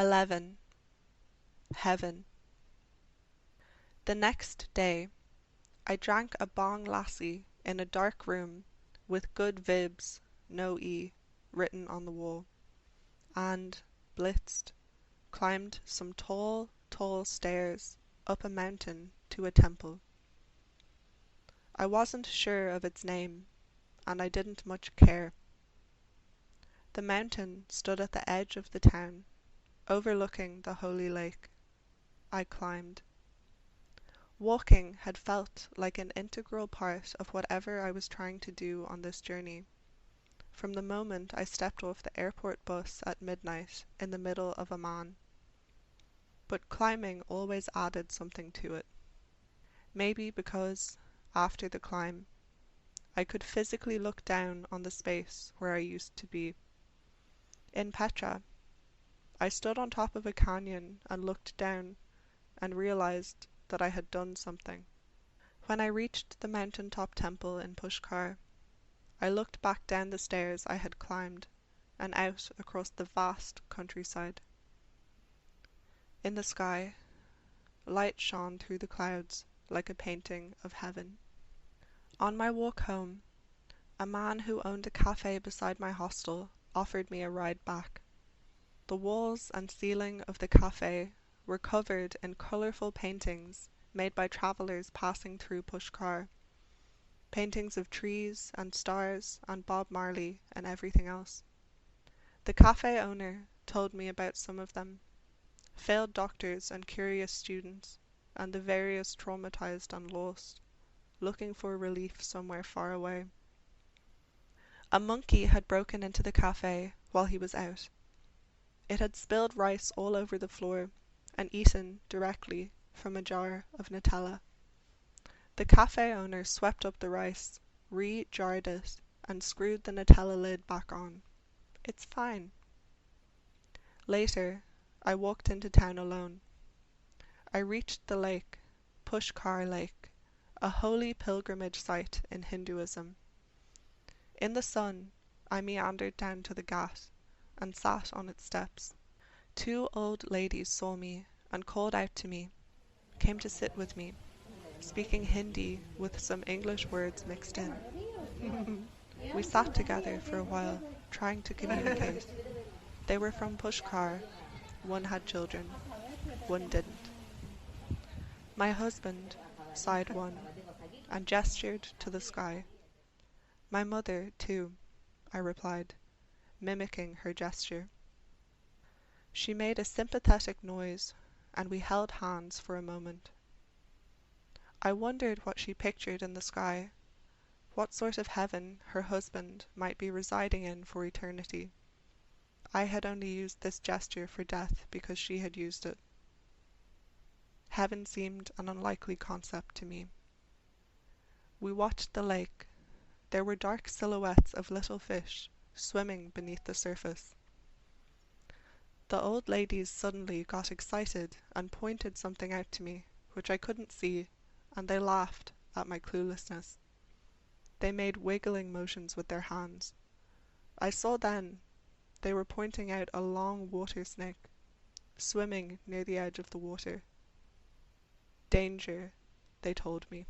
11. Heaven. The next day, I drank a bong lassie in a dark room with good vibs, no E, written on the wall, and, blitzed, climbed some tall, tall stairs up a mountain to a temple. I wasn't sure of its name, and I didn't much care. The mountain stood at the edge of the town, overlooking the holy lake. I climbed. Walking had felt like an integral part of whatever I was trying to do on this journey, from the moment I stepped off the airport bus at midnight in the middle of Amman. But climbing always added something to it. Maybe because, after the climb, I could physically look down on the space where I used to be. In Petra, I stood on top of a canyon and looked down and realized that I had done something. When I reached the mountaintop temple in Pushkar, I looked back down the stairs I had climbed and out across the vast countryside. In the sky, light shone through the clouds like a painting of heaven. On my walk home, a man who owned a cafe beside my hostel offered me a ride back. The walls and ceiling of the cafe were covered in colourful paintings made by travellers passing through Pushkar. Paintings of trees and stars and Bob Marley and everything else. The cafe owner told me about some of them. Failed doctors and curious students, and the various traumatized and lost, looking for relief somewhere far away. A monkey had broken into the cafe while he was out. It had spilled rice all over the floor and eaten directly from a jar of nutella. The cafe owner swept up the rice, re-jarred it, and screwed the nutella lid back on. It's fine. Later, I walked into town alone. I reached the lake, Pushkar Lake, a holy pilgrimage site in Hinduism. In the sun, I meandered down to the ghat and sat on its steps. 2 old ladies saw me and called out to me, came to sit with me, speaking Hindi with some English words mixed in. We sat together for a while, trying to communicate. They were from Pushkar. One had children, one didn't. My husband, sighed one, and gestured to the sky. My mother, too, I replied, mimicking her gesture. She made a sympathetic noise, and we held hands for a moment. I wondered what she pictured in the sky, what sort of heaven her husband might be residing in for eternity. I had only used this gesture for death because she had used it. Heaven seemed an unlikely concept to me. We watched the lake. There were dark silhouettes of little fish swimming beneath the surface. The old ladies suddenly got excited and pointed something out to me, which I couldn't see, and they laughed at my cluelessness. They made wiggling motions with their hands. I saw then they were pointing out a long water snake, swimming near the edge of the water. Danger, they told me.